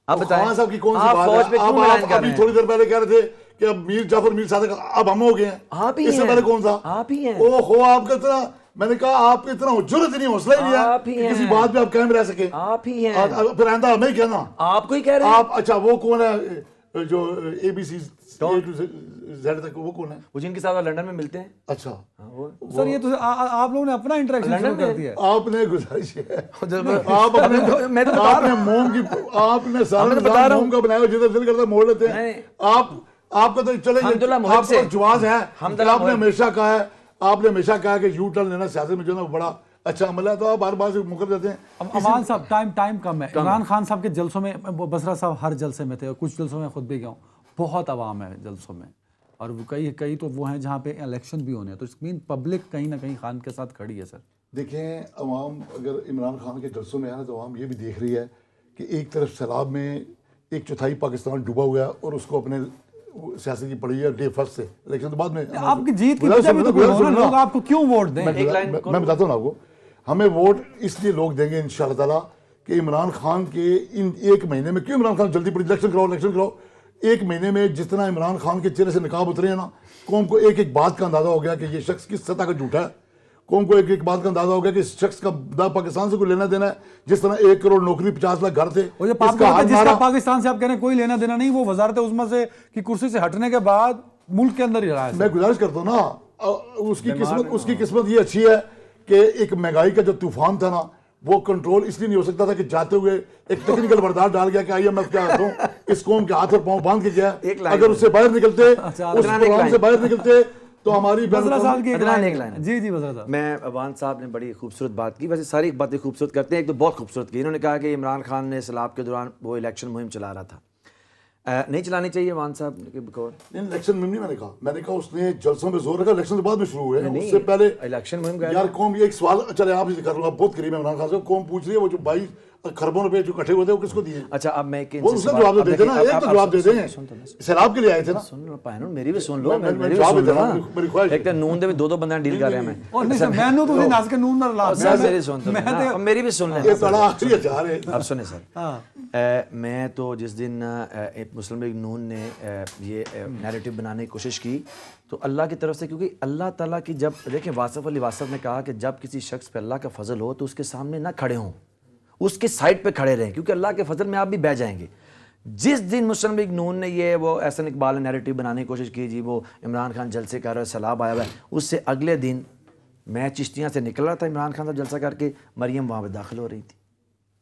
آپ بتائیں خان صاحب کی کون سی بات ہے؟ آپ ابھی تھوڑی دیر پہلے کہہ رہے تھے کہ اب میر جعفر میر صادق اب ہم ہو گئے ہیں. آپ ہی اس سے پہلے کون تھا؟ آپ ہی ہیں. او ہو, آپ کا اتنا, میں نے کہا آپ کا اتنا جرأت نہیں, حوصلہ ہی نہیں ہے کسی بات پہ آپ قائم رہ سکے. آپ ہی ہیں. پھر آئندہ ہمیں کہنا آپ کو ہی کہہ رہے ہیں. آپ اچھا وہ کون ہے جو اے بی سی زیڈ تک, وہ کون ہے وہ جن کے ساتھ لندن میں ملتے ہیں؟ اچھا سر یہ تو آپ لوگوں نے اپنا انٹریکشن شروع کر دیا. آپ نے گزارش ہے, آپ نے موم کی, آپ نے سارا موم کا بنایا, جدھر دل کرتا موڑ لیتے ہیں. آپ کا تو چلے آپ کا جواز ہے, آپ نے ہمیشہ کہا ہے, آپ نے ہمیشہ کہا کہ یو ٹرن لینا سیاست میں جو ہے نا بڑا اچھا عمل ہے, تو آپ ہر بار سے مکر دیتے ہیں. عوان صاحب ٹائم کم ہے. عمران خان صاحب کے جلسوں میں, بسرا صاحب ہر جلسے میں تھے, کچھ جلسوں میں خود بھی گیا ہوں, بہت عوام ہے جلسوں میں, اور وہ کئی تو وہ ہیں جہاں پہ الیکشن بھی ہونے ہیں، تو اس مین پبلک کہیں نہ کہیں خان کے ساتھ کھڑی ہے سر. دیکھیں عوام اگر عمران خان کے جلسوں میں ہے نا تو عوام یہ بھی دیکھ رہی ہے کہ ایک طرف سیلاب میں 1/4 پاکستان ڈوبا ہوا ہے اور اس کو اپنے سیاست کی پڑی ہے ڈے فرسٹ سے، الیکشن تو بعد میں. آپ کی جیت کی وجہ بھی تو کوئی ہونا، لوگ آپ کو کیوں ووٹ دیں؟ میں بتاتا ہوں آپ کو، ہمیں ووٹ اس لیے لوگ دیں گے انشاءاللہ تعالیٰ کہ عمران خان کے ان 1 مہینے میں، کیوں عمران خان جلدی پڑی الیکشن کراؤ 1 مہینے میں جس طرح عمران خان کے چہرے سے نقاب اترے ہیں نا، قوم کو ایک بات کا اندازہ ہو گیا کہ یہ شخص کس سطح کا جھوٹا ہے. قوم کو ایک بات کا اندازہ ہو گیا کہ اس شخص کا نہ پاکستان سے کوئی لینا دینا ہے. جس طرح 1 کروڑ نوکری 50 لاکھ گھر تھے، جس کا پاکستان سے آپ کہہ رہے ہیں کوئی لینا دینا نہیں، وہ وزارت عظمیٰ سے کی کرسی سے ہٹنے کے بعد ملک کے اندر ہی رہا ہے. میں گزارش کرتا ہوں نا، اس کی قسمت یہ اچھی ہے کہ ایک مہنگائی کا جو طوفان تھا نا، وہ کنٹرول اس لیے نہیں ہو سکتا تھا کہ جاتے ہوئے ایک ٹیکنیکل بردار ڈال گیا کہ آئیے میں کیا کرتا ہوں، اس قوم کے ہاتھ اور پاؤں باندھ کے گیا. اگر اس سے باہر نکلتے، اس پروگرام سے باہر نکلتے تو ہماری جی وزیر صاحب، میں عوان صاحب نے بڑی خوبصورت بات کی. ویسے ساری باتیں خوبصورت کرتے ہیں، ایک تو بہت خوبصورت کی. انہوں نے کہا کہ عمران خان نے سیلاب کے دوران وہ الیکشن مہم چلا رہا تھا. نہیں چلانی چاہیے عوان صاحب کے بقول. نہیں، الیکشن مہم نہیں میں نے کہا اس نے جلسوں میں زور رکھا، الیکشن سے بعد میں شروع ہوئے. اس سے پہلے الیکشن مہم یار قوم یہ ایک سوال، چلے آپ کر لوں، آپ بہت قریب ہیں عمران خان سے. قوم پوچھ رہی ہے وہ جو 22 اربوں روپے جو اکٹھے ہوئے تھے وہ کس کو دیے؟ اچھا اب میں وہ اس نے جواب دے دیتے نا، ایک تو جواب دے دیں. سیلاب کے لیے آئے تھے نا. سن لو پہنو، میری بھی سن لو، میری بھی سن لو. ایک تو نون دے بھی 2 بندے ڈیل کر رہے ہیں. میری بھی سن لیں. اب سنیں سر، میں تو جس دن مسلم لیگ نون نے یہ نیریٹو بنانے کی کوشش کی تو اللہ کی طرف سے، کیونکہ اللہ تعالیٰ کی جب دیکھیں واصف علی واصف نے کہا کہ جب کسی شخص پہ اللہ کا فضل ہو تو اس کے سامنے نہ کھڑے ہوں، اس کے سائڈ پہ کھڑے رہیں، کیونکہ اللہ کے فضل میں آپ بھی بہ جائیں گے. جس دن مسلم لیگ نون نے یہ وہ احسن اقبال نے نیریٹو بنانے کی کوشش کی، جی وہ عمران خان جلسے کر رہا ہے، سیلاب آیا ہوا ہے، اس سے اگلے دن میں چشتیاں سے نکل رہا تھا عمران خان صاحب جلسہ کر کے، مریم وہاں پہ داخل ہو رہی تھی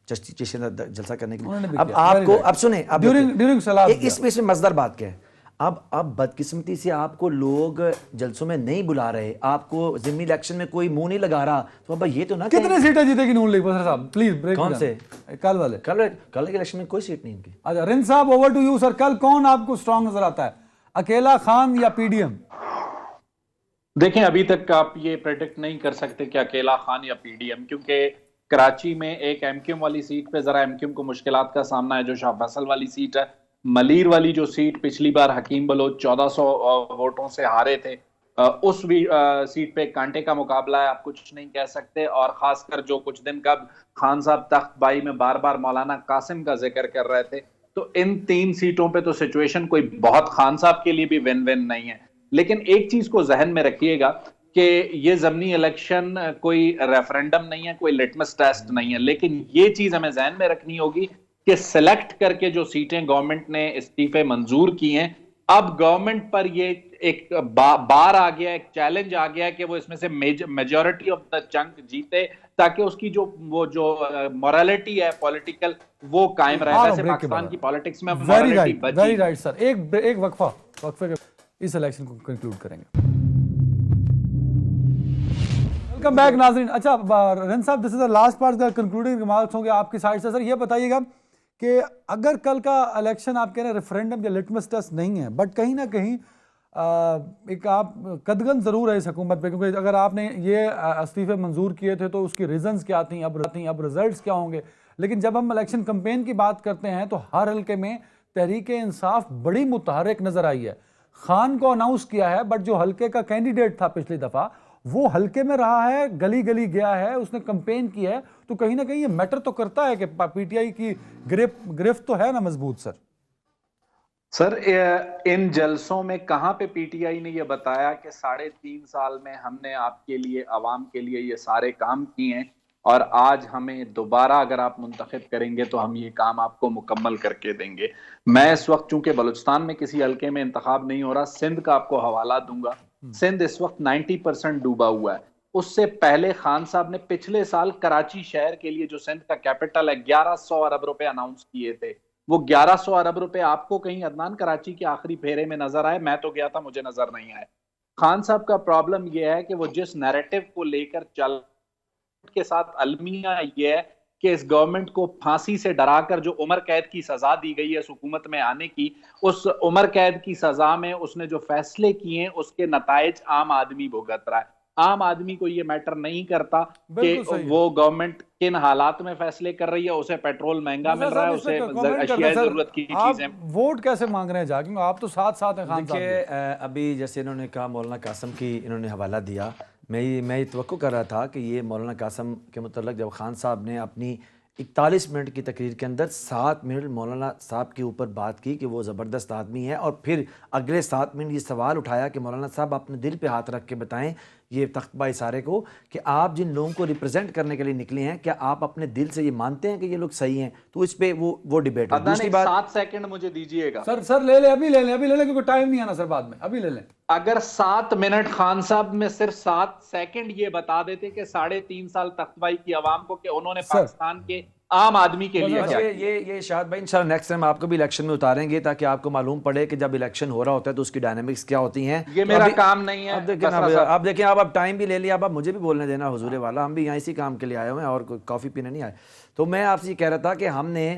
چشتیاں جلسہ کرنے کے لیے. اب آپ کو اب سنیں، اب اس میں مزدار بات کیا ہے. اب بدقسمتی سے آپ کو لوگ جلسوں میں نہیں بلا رہے، آپ کو ضمنی الیکشن میں کوئی منہ نہیں لگا رہا، تو ابا یہ تو نہ کتنے سیٹیں جیتے گی نون لیگ پر صاحب پلیز بریک؟ کون سے؟ کل والے؟ کل کے الیکشن میں کوئی سیٹ نہیں ان کی. اچھا رن صاحب اوور ٹو یو سر، کل کون آپ کو اسٹرانگ نظر آتا ہے، اکیلا خان یا پی ڈی ایم؟ دیکھیں ابھی تک آپ یہ پریڈکٹ نہیں کر سکتے کہ اکیلا خان یا پی ڈی ایم، کیونکہ کراچی میں ایک ایم کیو ایم والی سیٹ پہ ذرا ایم کیو ایم کو مشکلات کا سامنا ہے، جو شاہ فیصل والی سیٹ ہے. ملیر والی جو سیٹ پچھلی بار حکیم بلوچ 1400 ووٹوں سے ہارے تھے، اس سیٹ پہ کانٹے کا مقابلہ ہے، آپ کچھ نہیں کہہ سکتے. اور خاص کر جو کچھ دن قبل خان صاحب تخت بائی میں بار بار مولانا قاسم کا ذکر کر رہے تھے، تو ان 3 سیٹوں پہ تو سچویشن کوئی بہت خان صاحب کے لیے بھی ون ون نہیں ہے. لیکن ایک چیز کو ذہن میں رکھیے گا کہ یہ ضمنی الیکشن کوئی ریفرنڈم نہیں ہے، کوئی لٹمس ٹیسٹ نہیں ہے، لیکن یہ چیز ہمیں ذہن میں رکھنی ہوگی کہ سلیکٹ کر کے جو سیٹیں گورنمنٹ نے استعفے منظور کی ہیں، اب گورنمنٹ پر یہ ایک بار آ گیا، ایک چیلنج آ گیا کہ وہ اس میں سے میجورٹی آف دا چنک جیتے، تاکہ اس کی جو مورالیٹی ہے پولیٹیکل وہ قائم رہے. ویسے پاکستان کی پالیٹکس میں مورالیٹی بچی. Very right sir. ایک وقفے کے اس الیکشن کو کنکلوڈ کریں گے. ویلکم بیک ناظرین. اچھا رن صاحب، this is the last part, concluding remarks ہوں گے آپ کی سائڈ سے. سر یہ بتائیے گا کہ اگر کل کا الیکشن آپ کہہ رہے ہیں ریفرینڈم یا لٹمس ٹیسٹ نہیں ہے، بٹ کہیں نہ کہیں ایک آپ قدغن ضرور ہے اس حکومت پہ، کیونکہ اگر آپ نے یہ استعفے منظور کیے تھے تو اس کی ریزنز کیا تھیں، اب ریزلٹس کیا ہوں گے. لیکن جب ہم الیکشن کمپین کی بات کرتے ہیں تو ہر حلقے میں تحریک انصاف بڑی متحرک نظر آئی ہے. خان کو اناؤنس کیا ہے، بٹ جو حلقے کا کینڈیڈیٹ تھا پچھلی دفعہ وہ حلقے میں رہا ہے، گلی گلی گیا ہے، اس نے کمپین کی ہے، تو کہیں نہ کہیں یہ میٹر تو کرتا ہے کہ پی ٹی آئی کی گرفت تو ہے نا مضبوط. سر ان جلسوں میں کہاں پہ پی ٹی آئی نے یہ بتایا کہ 3.5 سال میں ہم نے آپ کے لیے، عوام کے لیے یہ سارے کام کیے ہیں، اور آج ہمیں دوبارہ اگر آپ منتخب کریں گے تو ہم یہ کام آپ کو مکمل کر کے دیں گے. میں اس وقت چونکہ بلوچستان میں کسی حلقے میں انتخاب نہیں ہو رہا، سندھ کا آپ کو حوالہ دوں گا. سندھ اس وقت 90% ڈوبا ہوا ہے. اس سے پہلے خان صاحب نے پچھلے سال کراچی شہر کے لیے جو سندھ کا کیپٹل ہے 1100 ارب روپے اناؤنس کیے تھے. وہ 1100 ارب روپے آپ کو کہیں عدنان کراچی کے آخری پھیرے میں نظر آئے؟ میں تو گیا تھا، مجھے نظر نہیں آئے. خان صاحب کا پرابلم یہ ہے کہ وہ جس نیریٹو کو لے کر چل کے ساتھ المیہ یہ ہے کہ اس گورنمنٹ کو پھانسی سے ڈرا کر جو عمر قید کی سزا دی گئی ہے اس حکومت میں آنے کی، اس عمر قید کی سزا میں اس نے جو فیصلے کیے ہیں اس کے نتائج عام آدمی بھگت رہا ہے. عام آدمی کو یہ میٹر نہیں کرتا کہ وہ گورنمنٹ کن حالات میں فیصلے کر رہی ہے. اسے پیٹرول مہنگا مل رہا ہے, اسے اشیاء ضرورت کی چیزیں. ووٹ کیسے مانگ رہے ہیں جا کے؟ آپ تو ساتھ ہیں خان صاحب. دیکھیے ابھی جیسے انہوں نے کہا مولانا قاسم کی انہوں نے حوالہ دیا, میں یہ توقع کر رہا تھا کہ یہ مولانا قاسم کے متعلق جب خان صاحب نے اپنی 41 منٹ کی تقریر کے اندر 7 منٹ مولانا صاحب کے اوپر بات کی کہ وہ زبردست آدمی ہے, اور پھر اگلے 7 منٹ یہ سوال اٹھایا کہ مولانا صاحب اپنے دل پہ ہاتھ رکھ کے بتائیں یہ تختبہ اشارے کو کہ آپ جن لوگوں کو ریپرزینٹ کرنے کے لیے نکلے ہیں کیا آپ اپنے دل سے یہ مانتے ہیں کہ یہ لوگ صحیح ہیں؟ تو اس پہ وہ ڈیبیٹ ہے. دوسری بات 7 سیکنڈ مجھے دیجئے گا سر لے لیں, ابھی لے لیں کیونکہ ٹائم نہیں آنا سر, بعد میں ابھی لے لیں. اگر 7 منٹ خان صاحب میں صرف 7 سیکنڈ یہ بتا دیتے کہ 3.5 سال تختبائی کی عوام کو کہ انہوں نے پاکستان کے عام آدمی کے لیے کیا. یہ شاہد بھائی انشاءاللہ نیکسٹ ٹائم آپ کو بھی الیکشن میں اتاریں گے تاکہ آپ کو معلوم پڑے کہ جب الیکشن ہو رہا ہوتا ہے تو اس کی ڈائنامکس کیا ہوتی ہیں. یہ میرا کام نہیں ہے. اب دیکھیں آپ ٹائم بھی لے لیا, اب مجھے بھی بولنے دینا حضور والا, ہم بھی یہاں اسی کام کے لیے آئے ہوئے ہیں اور کوئی کافی پینے نہیں آئے. تو میں آپ سے یہ کہہ رہا تھا کہ ہم نے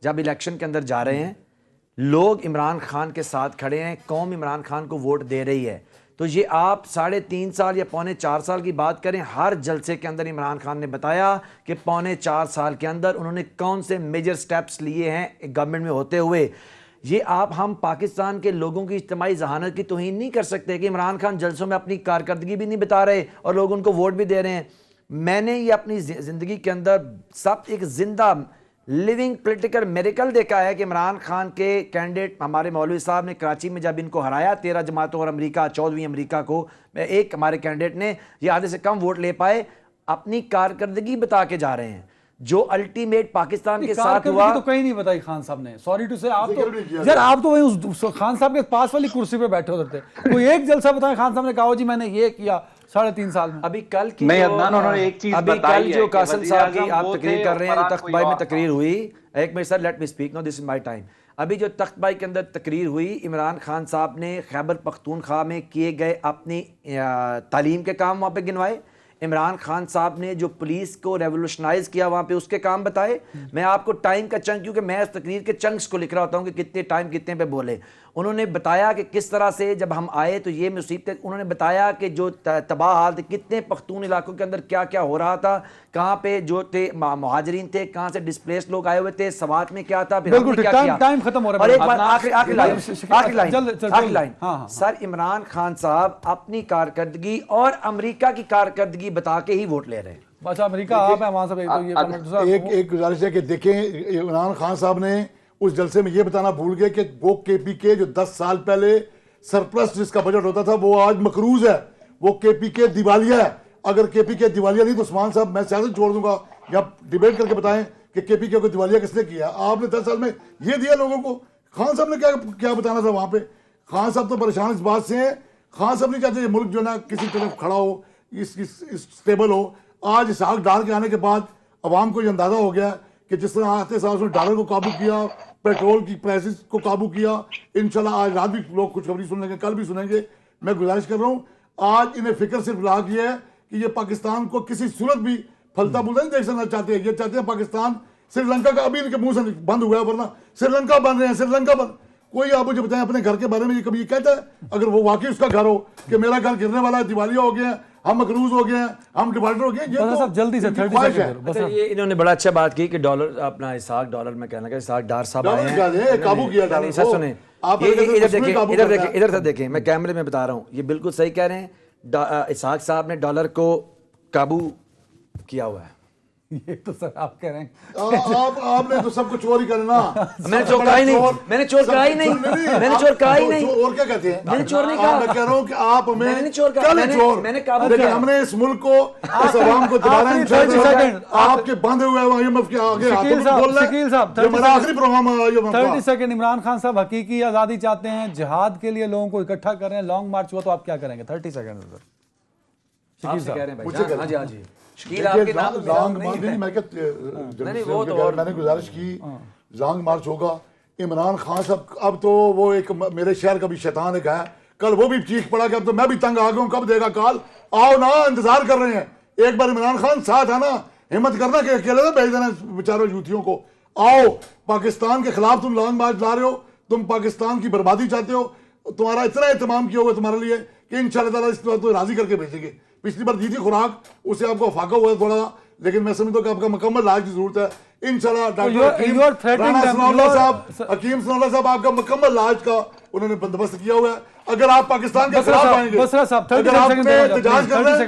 جب الیکشن کے اندر جا رہے ہیں, لوگ عمران خان کے ساتھ کھڑے ہیں, قوم عمران خان کو ووٹ دے رہی ہے, تو یہ آپ 3.5 سال یا 3.25 سال کی بات کریں, ہر جلسے کے اندر عمران خان نے بتایا کہ 3.25 سال کے اندر انہوں نے کون سے میجر سٹیپس لیے ہیں گورنمنٹ میں ہوتے ہوئے. یہ ہم پاکستان کے لوگوں کی اجتماعی ذہانت کی توہین نہیں کر سکتے کہ عمران خان جلسوں میں اپنی کارکردگی بھی نہیں بتا رہے اور لوگ ان کو ووٹ بھی دے رہے ہیں. میں نے یہ اپنی زندگی کے اندر سب ایک زندہ لیونگ پولیٹیکل میریکل دیکھا ہے کہ عمران خان کے کینڈیڈیٹ ہمارے مولوی صاحب نے کراچی میں جب ان کو ہرایا 13 جماعتوں اور امریکہ 14ویں امریکہ کو, ایک ہمارے کینڈیڈیٹ نے یہ آدھے سے کم ووٹ لے پائے, اپنی کارکردگی بتا کے جا رہے ہیں. جو الٹیمیٹ پاکستان کے ساتھ ہوا تو کہیں نہیں بتائی خان صاحب نے. سوری ٹو سے آپ تو وہیں اس خان صاحب کے پاس والی کرسی پہ بیٹھے ہوتے تھے. کوئی ایک جلسہ بتائیں خان صاحب نے کہا جی میں نے یہ کیا 3.5 سال میں. ابھی کل کی جو قاسم صاحب کی آپ تقریر کر رہے ہیں, تختبائی میں تقریر ہوئی, ایک minute sir let me speak, no this is my time. ابھی جو تختبائی کے اندر تقریر ہوئی, عمران خان صاحب نے خیبر پختونخوا میں کیے گئے اپنی تعلیم کے کام وہاں پہ گنوائے. عمران خان صاحب نے جو پولیس کو ریولوشنائز کیا وہاں پہ اس کے کام بتائے. میں آپ کو ٹائم کا چنک, کیونکہ میں اس تقریر کے چنکس کو لکھ رہا ہوتا ہوں کہ کتنے ٹائم کتنے پہ بولے. انہوں نے بتایا کہ کس طرح سے جب ہم آئے تو یہ مصیبتیں, انہوں نے بتایا کہ جو تباہ حال تھے, کتنے پختون علاقوں کے اندر کیا کیا ہو رہا تھا, کہاں پہ جو تھے مہاجرین تھے, کہاں سے ڈسپلیس لوگ آئے ہوئے تھے, سوات میں کیا تھا, پھر ہم نے کیا کیا. ٹائم ختم ہو رہا ہے. اور ایک بات آخری لائن سر, عمران خان صاحب اپنی کارکردگی اور امریکہ کی کارکردگی بتا کے ہی ووٹ لے رہے ہیں. اچھا امریکہ آپ ہیں وہاں سے. ایک گزارش ہے کہ دیکھیں عمران خان صاحب نے اس جلسے میں یہ بتانا بھول گئے کہ وہ کے پی کے جو 10 سال پہلے سرپلس جس کا بجٹ ہوتا تھا وہ آج مقروض ہے, وہ کے پی کے دیوالیہ ہے. اگر کے پی کے دیوالیہ نہیں تو عثمان صاحب میں سیاست چھوڑ دوں گا, یا ڈیبیٹ کر کے بتائیں کہ کے پی کے کو دیوالیہ کس نے کیا. آپ نے 10 سال میں یہ دیا لوگوں کو. خان صاحب نے کیا بتانا تھا وہاں پہ. خان صاحب تو پریشان اس بات سے ہیں. خان صاحب نہیں چاہتے یہ ملک جو ہے نا کسی طرف کھڑا ہو, اسٹیبل ہو. آج اسحاق ڈار کے آنے کے بعد عوام کو یہ اندازہ ہو گیا کہ جس طرح آتے سال اس نے ڈالر کو قابو کیا, پیٹرول کی پرائسز کو قابو کیا. انشاءاللہ آج رات بھی لوگ خوشخبری سن لیں گے, کل بھی سنیں گے. میں گزارش کر رہا ہوں, آج انہیں فکر صرف لاگ یہ ہے کہ یہ پاکستان کو کسی صورت بھی پھلتا پھولتا نہیں دیکھ سکنا چاہتے ہیں. یہ چاہتے ہیں پاکستان سری لنکا کا ابھی ان کے منہ سے بند ہوا ہے, ورنہ سری لنکا بن رہے ہیں, سری لنکا بن. کوئی آپ مجھے بتائیں اپنے گھر کے بارے میں یہ کبھی یہ کہتا ہے اگر وہ واقعی اس کا گھر ہو کہ میرا گھر گرنے والا ہے, دیوالیہ ہو گیا, ہم مقروض ہو گئے ہیں, ہم ڈیفالٹر ہو گئے ہیں. یہ تو جلدی سے 30 سیکنڈ. یہ انہوں نے بڑا اچھا بات کی کہ ڈالر اپنا اسحاق ڈالر میں کہنا کہ اسحاق ڈار صاحب آئے ہیں, قابو کیا ڈالر کو. سنیں ادھر دیکھیں, میں کیمرے میں بتا رہا ہوں, یہ بالکل صحیح کہہ رہے ہیں. اسحاق صاحب نے ڈالر کو قابو کیا ہوا ہے. یہ تو سر آپ کہہ رہے ہیں آپ نے تو سب کو چور ہی کرنا. میں نے چور کہا ہی نہیں, میں نے چور کہا ہی نہیں, میں نے چور کہا ہی نہیں. اور کیا کہتے ہیں, میں نے چور نہیں کہا. میں کہہ رہا ہوں کہ آپ میں نے چور کہا, میں نے قابو لیکن کیا. ہم نے اس ملک کو اس عوام کو دوبارہ آپ کے بندے ہوئے آئی ایم ایف کے آگے شکیل صاحب ہمارا آخری پروگرام ہے. 30 سیکنڈ. عمران خان صاحب حقیقی آزادی چاہتے ہیں, جہاد کے لیے لوگوں کو اکٹھا کر رہے ہیں, لانگ مارچ ہوا تو آپ کیا کریں گے؟ 30 سیکنڈ سر. آپ سے کہہ رہے ہیں بھائی. ہاں جی ہاں جی شکیل آپ کے نام میں نے گزارش کی لانگ مارچ ہوگا. عمران خان صاحب اب تو وہ ایک میرے شہر کا بھی شیطان ایک ہے, کل وہ بھی چیخ پڑا کہ اب تو میں بھی تنگ آ گیا ہوں, کب دے گا کال, آؤ نا, انتظار کر رہے ہیں. ایک بار عمران خان ساتھ ہے نا, ہمت کرنا کہ اکیلے نہ بھیج دینا بیچاروں یوتھیوں کو. آؤ پاکستان کے خلاف تم لانگ مارچ لا رہے ہو, تم پاکستان کی بربادی چاہتے ہو, تمہارا اتنا اہتمام کیا ہوا تمہارے لیے کہ انشاءاللہ تعالیٰ اس بار تو راضی کر کے بھیجیں گے. پچھلی بار دی تھی خوراک, اسے آپ کو فاقہ ہوا ہے تھوڑا سا, لیکن میں سمجھتا ہوں کہ آپ کا مکمل علاج کی ضرورت ہے انشاءاللہ. ڈاکٹر رانا ثناء اللہ صاحب, حکیم ثناء اللہ صاحب, آپ کا مکمل علاج کا انہوں نے بندوبست کیا ہوا ہے. اگر آپ پاکستان کے خلاف آئیں گے, اگر آپ نے احتجاج کر رہے ہیں,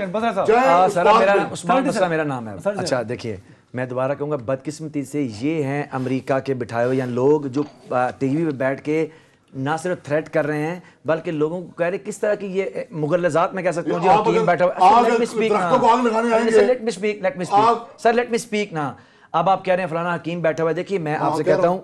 سر میرا عثمان بسرا میرا نام ہے. اچھا دیکھیے میں دوبارہ کہوں گا, بدقسمتی سے یہ ہیں امریکہ کے بٹھائے ہوئے لوگ جو ٹی وی پہ بیٹھ کے نہ صرف تھریٹ کر رہے ہیں بلکہ لوگوں کو کہہ رہے کس طرح کی یہ مغلظات میں کہہ سکتا ہوں جو حکیم بیٹھا ہوا ہے. لیٹ می اسپیک نا. اب آپ کہہ رہے ہیں فلانا حکیم بیٹھا ہوا ہے. دیکھیے میں آپ سے کہتا ہوں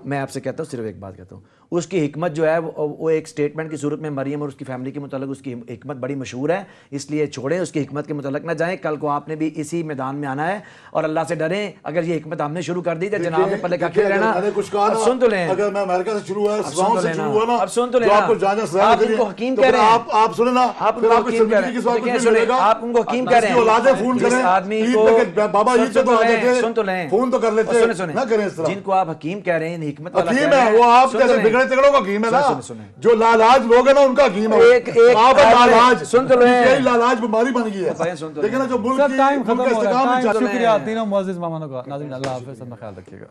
صرف ایک بات کہتا ہوں, اس کی حکمت جو ہے وہ ایک سٹیٹمنٹ کی صورت میں مریم اور اس کی فیملی کے متعلق اس کی حکمت بڑی مشہور ہے, اس لیے چھوڑیں, اس کی حکمت کے متعلق نہ جائیں. کل کو آپ نے بھی اسی میدان میں آنا ہے اور اللہ سے ڈریں. اگر یہ حکمت ہم نے شروع کر دی تو جناب نے پلے کھڑے رہنا. سن تو لیں, اگر میں امریکہ سے شروع ہے, اب سن تو لیں, آپ ان کو حکیم کہہ رہے ہیں, آپ سنیں نا, آپ ان کو حکیم کہہ رہے ہیں, آپ ان کو حکیم کہہ رہے ہیں. جس آدمی کو بابا عید سے تو آ جاتے, سن تو لیں, فون تو کر لیتے, نہ کریں اس طرح. جن کو آپ حکیم کہہ رہے ہیں حکمت والا حکیم ہے وہ, آپ جیسے بگڑے تگڑوں کا حکیم ہے نا, جو لالاج لوگ ہیں نا ان کا حکیم ہے. آپ لالاج, سن تو لیں, لالاج بیماری بن گئی ہے. دیکھیں نا جو ملک کی استحکام. شکریہ تینوں معزز مہمانوں کا. ناظرین اللہ حافظ, اپنا خیال رکھیے گا.